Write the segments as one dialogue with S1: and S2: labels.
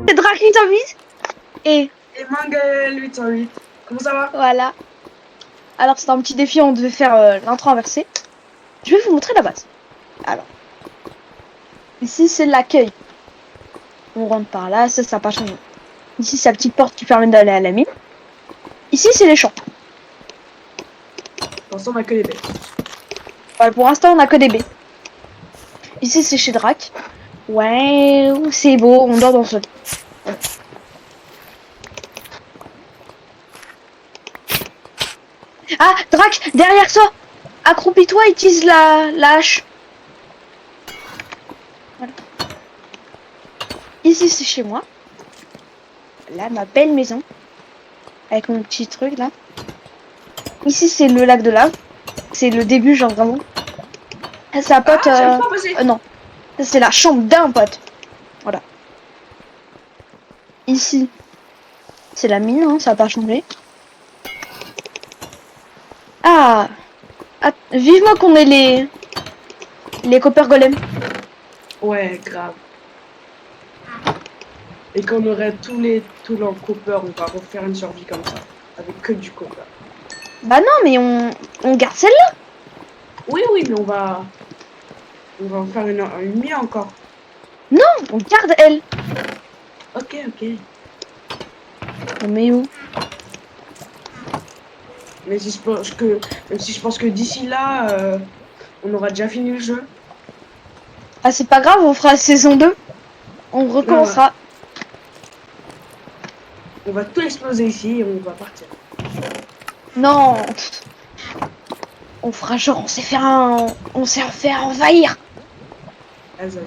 S1: C'est Drac 808 et
S2: Et Mangael 808. Comment ça va?
S1: voilà. Alors c'est un petit défi, on devait faire l'intro inversée. Je vais vous montrer la base. Alors, ici c'est l'accueil. On rentre par là, ça n'a pas changé. Ici c'est la petite porte qui permet d'aller à la mine. Ici c'est les champs.
S2: Pour l'instant, on a que les bêtes.
S1: Ouais, pour l'instant on a que des baies. Ici c'est chez Drac. Ouais, c'est beau, on dort dans ce lit. Voilà. Ah, Drac, derrière toi. Accroupis-toi, utilise la hache. Voilà. Ici c'est chez moi. Là, ma belle maison. Avec mon petit truc là. Ici c'est le lac de lave. C'est le début, genre vraiment. Ah, c'est un pote.
S2: Ah, j'aime pas passer.
S1: Non. Ça, c'est la chambre d'un pote. Voilà. Ici, c'est la mine, hein, ça n'a pas changé. Ah, vivement qu'on ait les copper golems.
S2: Ouais, grave. Et qu'on aurait tous leurs copper, on va refaire une survie comme ça. Avec que du copper.
S1: Bah non, mais on garde celle-là.
S2: Oui, mais on va en faire une mieux encore.
S1: Non, on garde elle.
S2: Ok.
S1: On met où?
S2: Mais si je pense que, même si je pense que d'ici là, on aura déjà fini le jeu.
S1: Ah, c'est pas grave, on fera la saison 2. On
S2: Non,
S1: recommencera.
S2: on va tout exploser ici et on va partir.
S1: Non. On fera genre, on s'est fait envahir.
S2: Vas-y.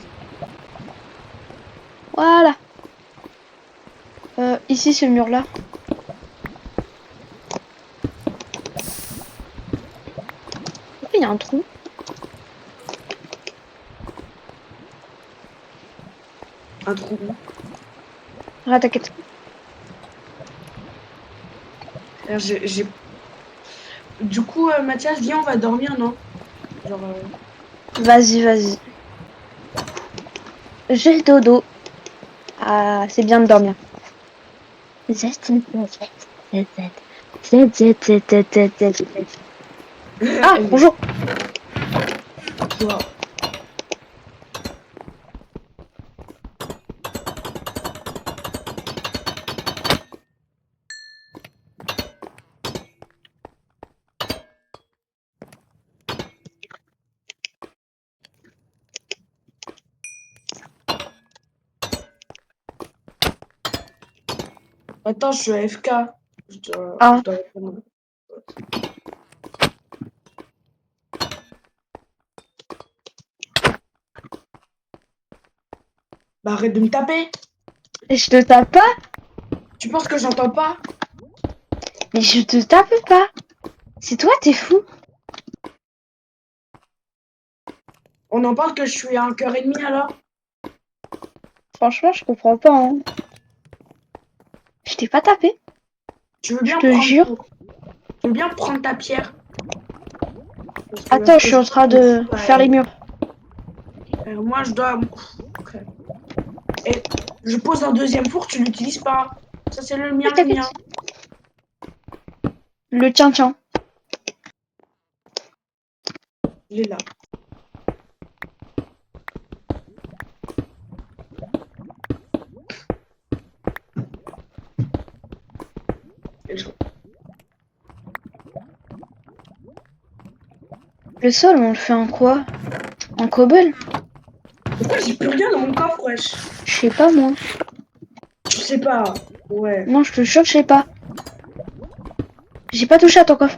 S1: Voilà. Ici, ce mur-là. Pourquoi il y a un trou?
S2: Un trou.
S1: Ah, t'inquiète.
S2: J'ai... Du coup, Mathias, viens, on va dormir, non? Genre,
S1: Vas-y. J'ai le dodo. Ah, c'est bien de dormir. Ah, bonjour.
S2: Wow. Attends, je suis AFK.
S1: Ah,
S2: Je dois répondre. Bah, arrête de me taper.
S1: je te tape pas?
S2: Tu penses que j'entends pas?
S1: Mais je te tape pas. C'est toi, t'es fou.
S2: On en parle que je suis à 1h30 alors?
S1: Franchement, je comprends pas, hein. Je t'ai pas tapé.
S2: Tu veux
S1: Je
S2: bien
S1: te
S2: prendre,
S1: jure.
S2: tu veux bien prendre ta pierre? Parce que
S1: Attends, je suis en train de faire les murs.
S2: moi, je dois... Ok. Et je pose un deuxième four, tu l'utilises pas. Ça, c'est le
S1: Oui,
S2: mien, le mien.
S1: t'inquiète. Le tien.
S2: Il est là. Et je-
S1: Le sol, on le fait en quoi? En cobble?
S2: Pourquoi j'ai plus rien dans mon coffre, wesh?
S1: Je sais pas, moi.
S2: Je sais pas. Ouais.
S1: Non, je te jure, je sais pas. J'ai pas touché à ton coffre.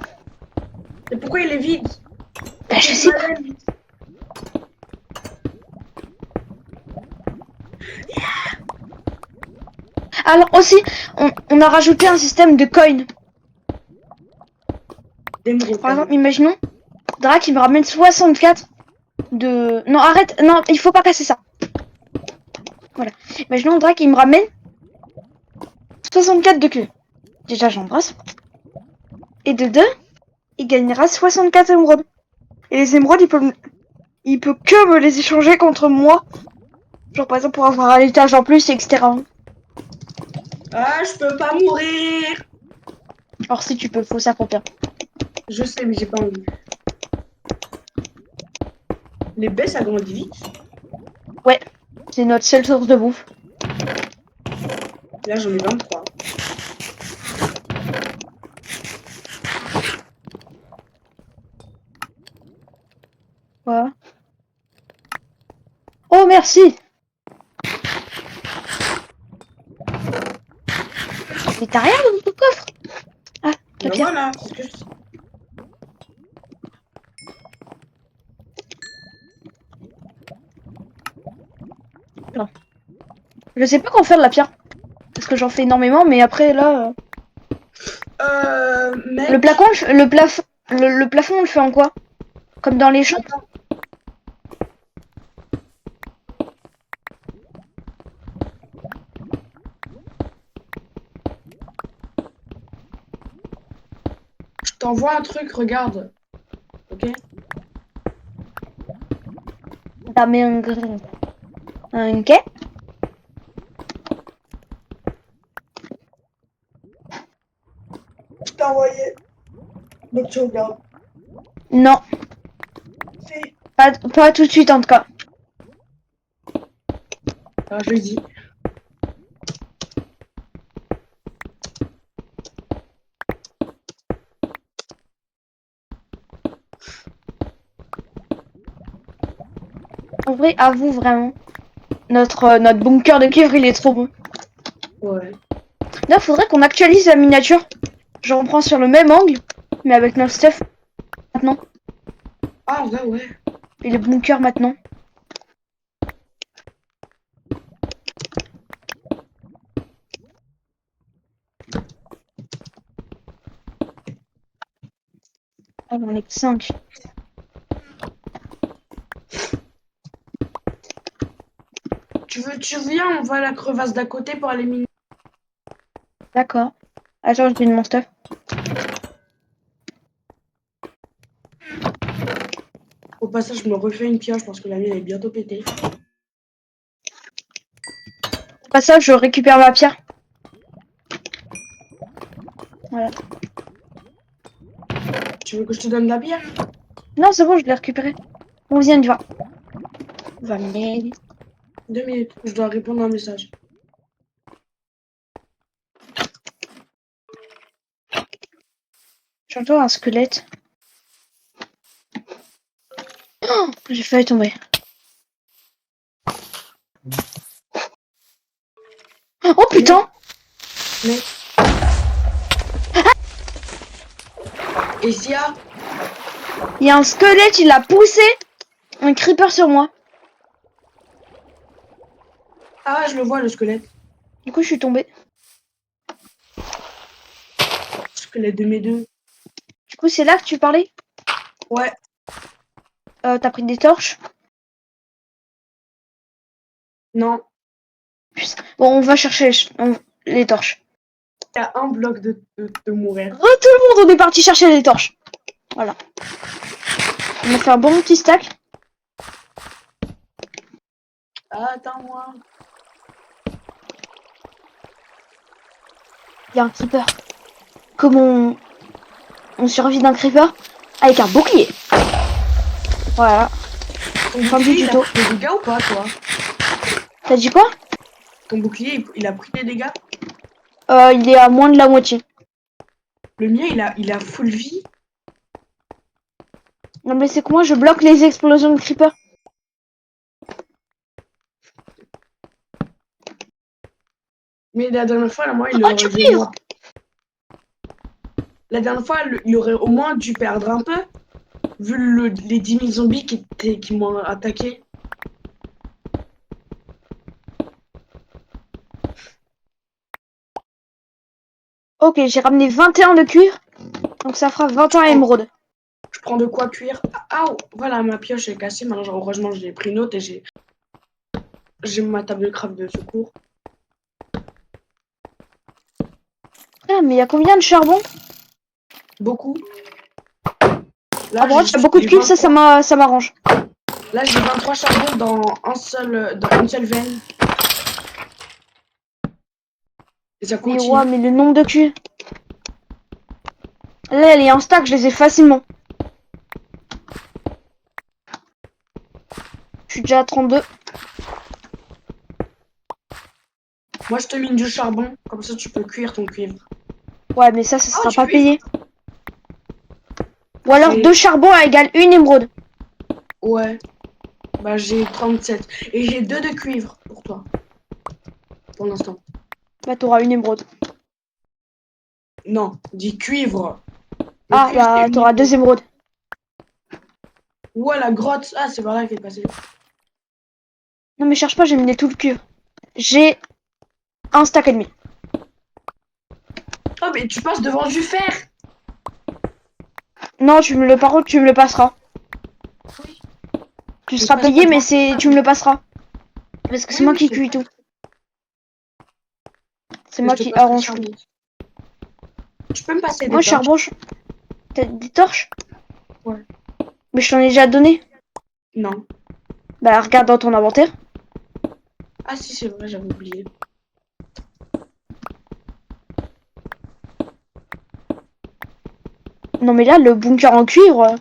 S2: Et pourquoi il est vide?
S1: Bah, je
S2: Écoute
S1: sais
S2: ma
S1: pas.
S2: laine.
S1: Alors aussi, on a rajouté un système de coin.
S2: D'émeraude,
S1: Par
S2: t'as
S1: exemple,
S2: vu.
S1: imaginons, Drac, il me ramène 64 de... Non, arrête. Non, il faut pas casser ça. Voilà. Imaginons, Drac, il me ramène 64 de queue. Déjà, j'embrasse. Et de 2, il gagnera 64 émeraudes. Et les émeraudes, il peut que me les échanger contre moi. Genre, par exemple, pour avoir un étage en plus, etc.
S2: Ah, je peux pas mourir.
S1: Alors si tu peux, faut s'accomplir.
S2: Je sais, mais j'ai pas envie. Les baies, ça grandit vite.
S1: Ouais, c'est notre seule source de bouffe.
S2: Là, j'en ai 23.
S1: Voilà. Oh merci. Mais t'as rien dans ton coffre? Ah, la
S2: Ben
S1: pierre.
S2: voilà, c'est ce que je...
S1: Je sais pas quoi faire de la pierre. Parce que j'en fais énormément, mais après là... Le
S2: Mec.
S1: plafond, le plafond, on le fait en quoi? Comme dans les champs?
S2: Attends. Je t'envoie un truc, regarde. Ok?
S1: T'as mis un quai?
S2: Je t'ai envoyé. Donc tu regardes.
S1: Non,
S2: Si.
S1: pas tout de suite en tout cas.
S2: Alors, je lui dis.
S1: En vrai, avoue vraiment. Notre bunker de cuivre, il est trop bon.
S2: Ouais.
S1: Là, faudrait qu'on actualise la miniature. Je reprends sur le même angle, mais avec notre stuff maintenant.
S2: Ah, ouais, ouais.
S1: Et les bunkers maintenant. Ah, on est que 5.
S2: Tu viens, on va à la crevasse d'à côté pour aller miner.
S1: D'accord. Attends, je donne mon stuff.
S2: Au passage, je me refais une pioche parce que la mienne est bientôt pétée.
S1: Au passage, je récupère ma pierre. Voilà.
S2: Tu veux que je te donne la bière?
S1: Non, c'est bon, je l'ai récupéré. On vient, on y va. Venez.
S2: 2 minutes, je dois répondre à un message.
S1: J'entends un squelette. Oh, j'ai failli tomber. Oh putain!
S2: Mais... Et Sia?
S1: Il y a un squelette, il a poussé un creeper sur moi.
S2: Ah, je le vois, le squelette.
S1: Du coup, je suis tombée.
S2: Squelette de mes deux.
S1: Du coup, c'est là que tu parlais?
S2: Ouais,
S1: T'as pris des torches?
S2: non.
S1: Bon, on va chercher les torches.
S2: Il y a un bloc de mourir.
S1: Tout le monde, on est parti chercher les torches. Voilà. On a fait un bon petit stack.
S2: Ah, attends-moi.
S1: Il y a un creeper. Comment on survit d'un creeper? Avec un bouclier. Voilà.
S2: Ton
S1: Fin du
S2: bouclier, il a
S1: tuto.
S2: pris des dégâts ou pas, toi?
S1: T'as dit quoi?
S2: Ton bouclier, il a pris des dégâts?
S1: Il est à moins de la moitié.
S2: Le mien, il a full vie.
S1: Non mais c'est que moi je bloque les explosions de creeper.
S2: Mais la dernière fois, là, moi, il
S1: Oh, du
S2: aurait dû au
S1: cuivre!
S2: moins... La dernière fois, il aurait au moins dû perdre un peu. Vu les 10 000 zombies qui m'ont attaqué.
S1: Ok, j'ai ramené 21 de cuivre. Donc ça fera 21 émeraudes.
S2: Je prends de quoi cuire. Ah, oh, voilà, ma pioche est cassée. Maintenant, heureusement, j'ai pris une autre et j'ai ma table de craft de secours.
S1: Ah, mais il y a combien de charbon?
S2: Beaucoup. Là,
S1: À droite, il y a beaucoup de
S2: j'ai
S1: cuivre,
S2: 23
S1: ça m'arrange.
S2: Là, j'ai 23 charbons dans une seule veine. Et ça
S1: Mais
S2: continue.
S1: ouais, mais le nombre de cuivres. Là, les en stack, je les ai facilement. Je suis déjà à 32.
S2: Moi, je te mine du charbon. Comme ça, tu peux cuire ton cuivre.
S1: Ouais, mais ça
S2: Oh,
S1: sera
S2: du
S1: pas
S2: cuivre.
S1: payé. Ou alors
S2: J'ai...
S1: 2 charbons égale une émeraude.
S2: Ouais. Bah, j'ai 37. Et j'ai 2 de cuivre pour toi. Pour l'instant.
S1: Bah, t'auras une émeraude.
S2: Non, dis cuivre. Le
S1: Ah,
S2: cuivre, c'est
S1: bah,
S2: une
S1: t'auras 2
S2: émeraude.
S1: émeraudes.
S2: Ouais, la grotte. Ah, c'est par là qu'elle est passée.
S1: Non, mais cherche pas, j'ai miné tout le cuivre. J'ai un stack et demi.
S2: Oh, mais tu passes devant du fer.
S1: Non, tu me le, par contre, tu me le passeras.
S2: Oui.
S1: Tu
S2: Mais
S1: seras
S2: passe pas
S1: payé, mais
S2: devant.
S1: c'est, tu me le passeras. Parce que c'est
S2: Oui,
S1: moi
S2: oui,
S1: qui cuis tout. C'est moi
S2: je te
S1: qui
S2: passerai le
S1: arrange tout.
S2: charbon. Tu peux me passer
S1: Moi,
S2: des torches?
S1: charbon, t'as des torches?
S2: Ouais.
S1: Mais je t'en ai déjà donné.
S2: Non.
S1: Bah, regarde dans ton inventaire.
S2: Ah, si, c'est vrai, j'avais oublié.
S1: Non, mais là, le bunker en cuivre,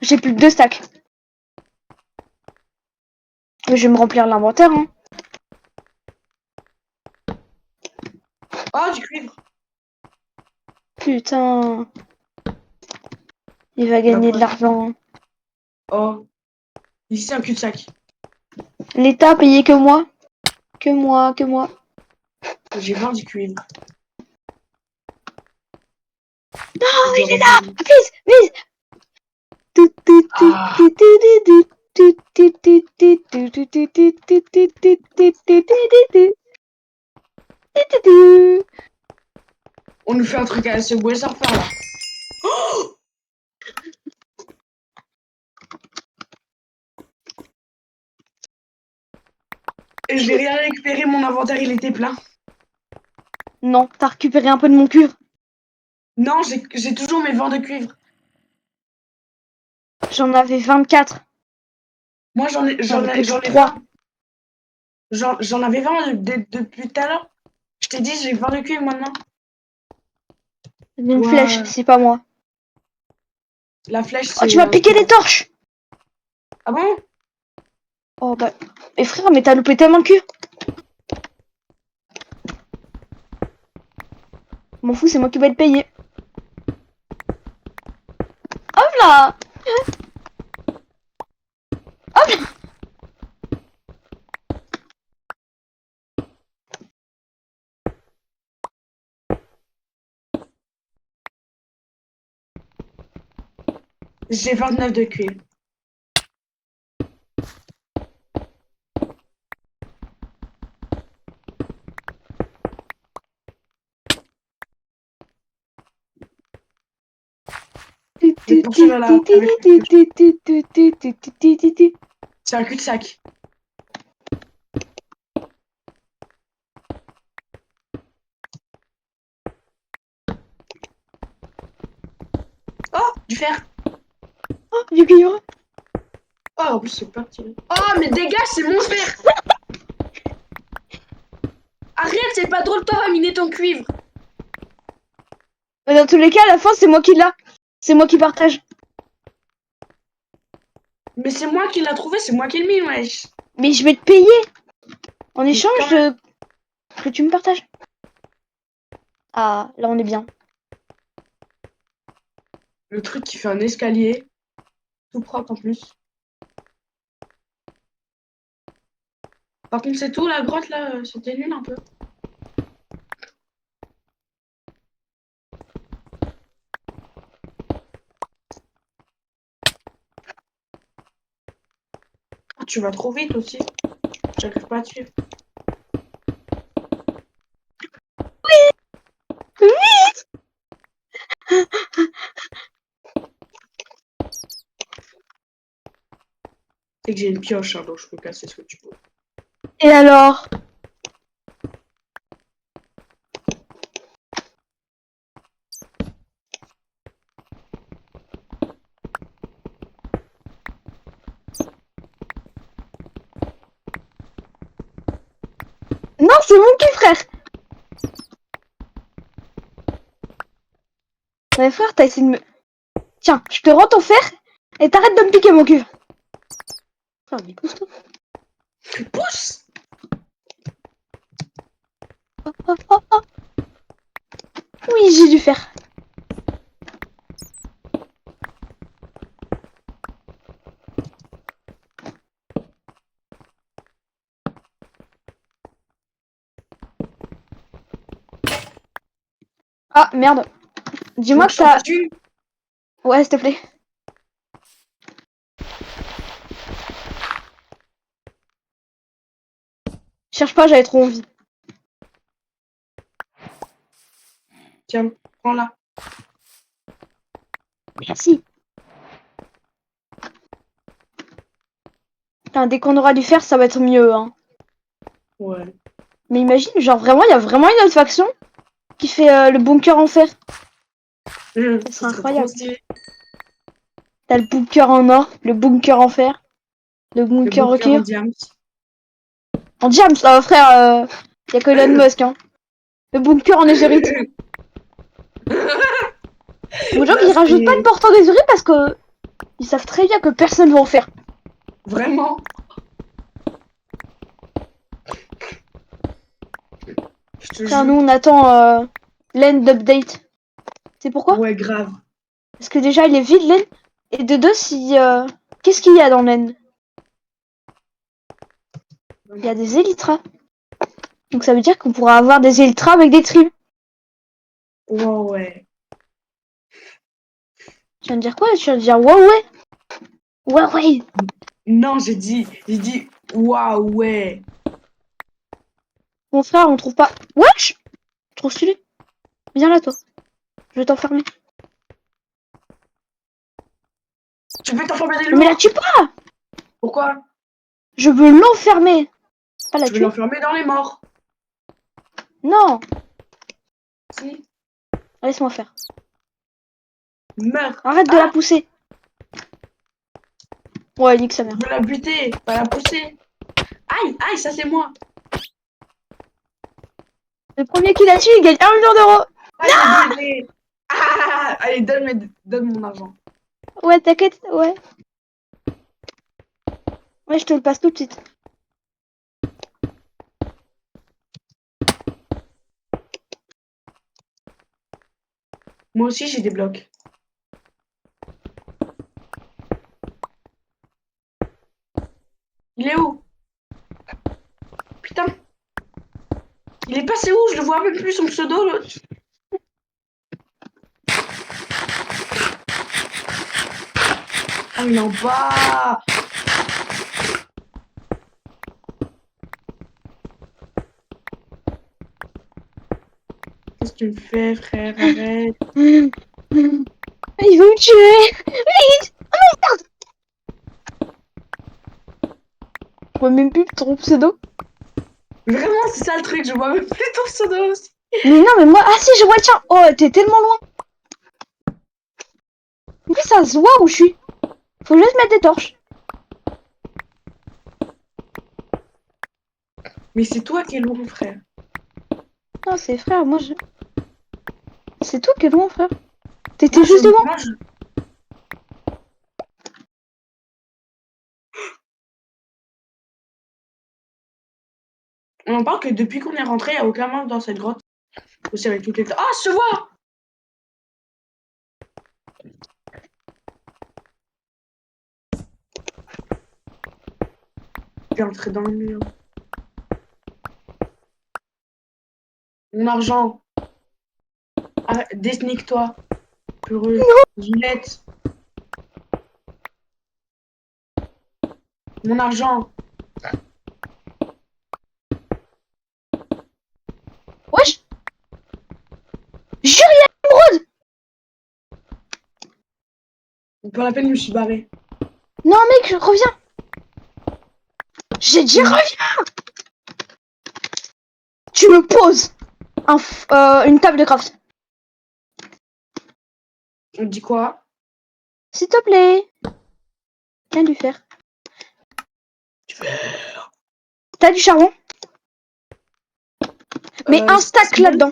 S1: j'ai plus que 2 stacks. Mais je vais me remplir l'inventaire, hein.
S2: Oh, du cuivre.
S1: Putain, il va
S2: Bah,
S1: gagner de
S2: quoi?
S1: l'argent.
S2: Oh, ici, c'est un cul-de-sac.
S1: L'État a payé que moi. Que moi, que moi.
S2: J'ai 20 du cuivre.
S1: Oh,
S2: Je dois
S1: il est là!
S2: revenir.
S1: Vise, vise!
S2: Ah, on nous fait un truc à ce Subway Surfer, là. Oh, et j'ai rien récupéré, mon inventaire, il était plein.
S1: Non, t'as récupéré un peu de mon cuivre.
S2: Non, j'ai toujours mes 20 de cuivre.
S1: J'en avais 24.
S2: Moi,
S1: J'en ai plus que
S2: j'en ai
S1: 3.
S2: 20. J'en avais 20 depuis tout à l'heure. Je t'ai dit, j'ai 20 de cuivre maintenant.
S1: Une flèche,
S2: Ouais.
S1: c'est pas moi.
S2: La flèche,
S1: Oh, tu
S2: c'est
S1: m'as piqué les
S2: toi.
S1: torches!
S2: Ah bon?
S1: Oh bah. Et frère, mais t'as loupé tellement de cuivre. M'en fous, c'est moi qui vais être payé. Hop là! Hop là!
S2: J'ai 29 de cuivre. Je vais poursuivre là avec la flèche. C'est un cul-de-sac. Oh, du fer.
S1: Oh, du cuivre.
S2: Oh, en plus, c'est pas tiré. Oh, mais dégage, c'est mon fer. Arrête, c'est pas drôle, toi, va miner ton cuivre.
S1: Mais dans tous les cas, à la fin, c'est moi qui l'a. C'est moi qui partage.
S2: Mais c'est moi qui l'a trouvé, c'est moi qui le mine, wesh.
S1: Mais je vais te payer en
S2: Mais quand
S1: échange
S2: même.
S1: de que tu me partages. Ah, là on est bien.
S2: Le truc qui fait un escalier, tout propre en plus. Par contre, c'est tout, la grotte, là, c'était nul un peu. Ah, tu vas trop vite aussi. J'arrive pas à te suivre. C'est que j'ai une pioche, hein, donc je peux casser ce que tu veux.
S1: Et alors? Non, c'est mon cul, frère. Mais frère, t'as essayé de me... Tiens, je te rends ton fer et t'arrêtes de me piquer mon cul. Frère, mais pousse-toi.
S2: Pousse.
S1: Oh, oh, oh, oh. Oui, j'ai dû faire. Ah, merde. Dis-moi que
S2: Je t'en
S1: t'as...
S2: fasse une.
S1: Ouais, s'il te plaît. Cherche pas, j'avais trop envie.
S2: Tiens, prends-la.
S1: Merci. Putain, dès qu'on aura du fer, ça va être mieux, hein.
S2: Ouais.
S1: Mais imagine, genre vraiment, il y a vraiment une autre faction qui fait le bunker en fer. Ça
S2: Ça
S1: serait
S2: serait trop
S1: incroyable.
S2: stylé.
S1: T'as le bunker en or, le bunker en fer, le
S2: Le
S1: bunker en
S2: bunker en
S1: cuir.
S2: diams.
S1: En diams, frère, y a que Elon Musk, hein. Le bunker en ézérite. Bon, genre,
S2: Là,
S1: ils rajoutent pas de
S2: c'est
S1: porte en ézérite parce que ils savent très bien que personne va en faire.
S2: vraiment. Je te
S1: Frère,
S2: jure.
S1: nous, on attend l'end update. C'est pourquoi?
S2: Ouais, grave.
S1: Parce que déjà, il est vide, l'end. Et de deux, si... Qu'est-ce qu'il y a dans l'end? Il y a des élytras. Donc ça veut dire qu'on pourra avoir des élytras avec des tribus.
S2: Ouais, ouais.
S1: Tu viens de dire quoi? Tu viens de dire ouais, ouais. Ouais, ouais.
S2: Non, j'ai dit, waouh, ouais.
S1: Mon frère, on trouve pas... Wesh! Trop stylé. Viens là, toi. Je vais t'enfermer.
S2: Tu veux t'enfermer des
S1: Mais la
S2: lourds?
S1: tue pas!
S2: Pourquoi?
S1: Je veux l'enfermer. Pas la
S2: Tu veux
S1: tuer.
S2: l'enfermer dans les morts?
S1: Non.
S2: Si.
S1: Laisse-moi faire.
S2: Meurs.
S1: Arrête de la
S2: Ah,
S1: pousser. Ouais, nique sa mère.
S2: je veux la buter, pas la pousser. Aïe, aïe, ça c'est moi.
S1: Le premier qui la tue, il gagne 1 million d'euros.
S2: Ah, il est baisé. Ah, allez, donne mon argent.
S1: Ouais, t'inquiète. Ouais. Ouais, je te le passe tout de suite.
S2: Moi aussi, j'ai des blocs. Il est où? Putain, il est passé où? Je le vois même plus, son pseudo, l'autre. Ah, il est en bas. Qu'est-ce que tu me fais, frère? Arrête.
S1: Il veut me tuer. Vite. Je vois même plus ton pseudo.
S2: Vraiment, c'est ça le truc, je vois même plus ton pseudo aussi.
S1: Mais non, mais moi... Ah si, je vois le tien. Oh, t'es tellement loin. En plus, ça se voit où je suis. Faut juste mettre des torches.
S2: Mais c'est toi qui es loin, frère.
S1: Non, c'est frère, moi je... C'est toi qui es loin, frère. T'étais
S2: Moi, je,
S1: juste devant.
S2: moi, je... On en parle que depuis qu'on est rentré, il n'y a aucun mort dans cette grotte. Aussi avec toutes les... Ah, se voit! Je vais entrer dans le mur. Mon argent. Ah, désnique-toi. Peureux. Gillette. Mon argent.
S1: Wesh. Jure, il y a l'émeraude.
S2: Pas la peine, je me suis barré.
S1: Non, mec, reviens. J'ai dit
S2: Oui.
S1: reviens. Tu me poses une table de craft.
S2: On dit quoi?
S1: S'il te plaît. Viens lui faire. T'as du charbon? Mais un stack
S2: C'est bon.
S1: là-dedans.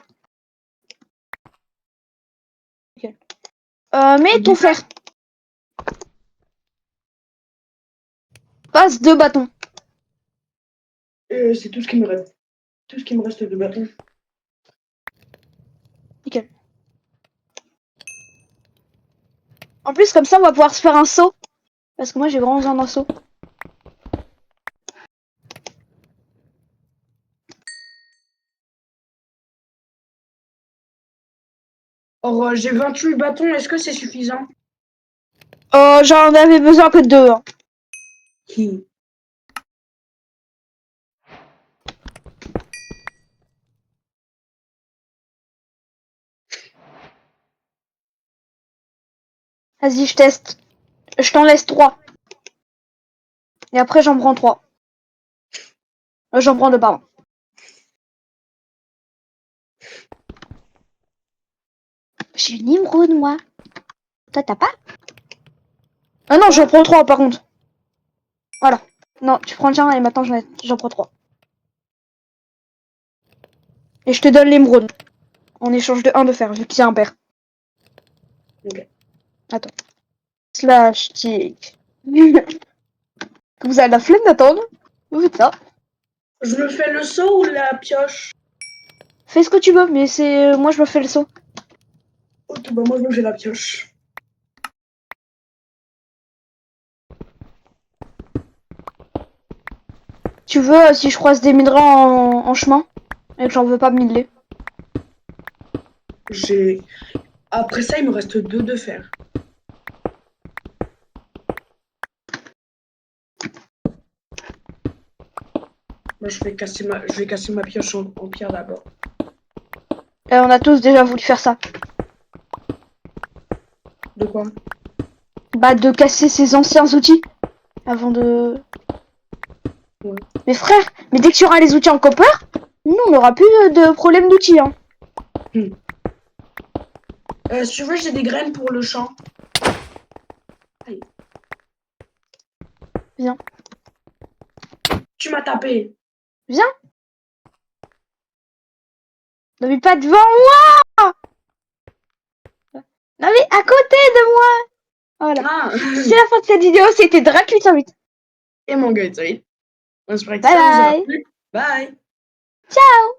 S1: Ok. Mets ton fer. Passe 2 bâtons.
S2: C'est tout ce qui me reste. Tout ce qui me reste de bâton.
S1: Nickel. En plus, comme ça, on va pouvoir se faire un saut. Parce que moi, j'ai vraiment besoin d'un saut.
S2: Or, j'ai 28 bâtons, est-ce que c'est suffisant?
S1: J'en avais besoin que de 2. Hein. Vas-y, je teste. Je t'en laisse 3. Et après, j'en prends 3. J'en prends 2, pardon. J'ai une émeraude, moi. Toi, t'as pas? Ah non, j'en prends 3, par contre. Voilà. Non, tu prends le tien et maintenant, j'en prends 3. Et je te donne l'émeraude. En échange de 1 de fer, vu qu'il y a un pair.
S2: Ok.
S1: Attends. Slash tick. Vous avez la flemme d'attendre? Vous faites ça.
S2: Je me fais le saut ou la pioche?
S1: Fais ce que tu veux, mais c'est moi je me fais le saut.
S2: Ok, bah moi je me fais la pioche.
S1: Tu veux si je croise des minerais en chemin et que j'en veux pas miller.
S2: J'ai. Après ça, il me reste 2 de fer. Moi, je vais casser ma pioche en pierre d'abord.
S1: On a tous déjà voulu faire ça.
S2: De quoi?
S1: Bah de casser ses anciens outils avant de.
S2: Ouais.
S1: Mais frère, mais dès que tu auras les outils en copper, nous on n'aura plus de problème d'outils. Hein.
S2: Si tu veux, j'ai des graines pour le champ. Aïe.
S1: Viens.
S2: Tu m'as tapé.
S1: Viens. Non mais pas devant moi. Non mais à côté de moi. Voilà.
S2: Ah.
S1: C'est la fin de cette vidéo, c'était Drac 808.
S2: Et mon gars, on espère que
S1: Bye
S2: ça vous aura
S1: bye.
S2: plu. Bye.
S1: Ciao.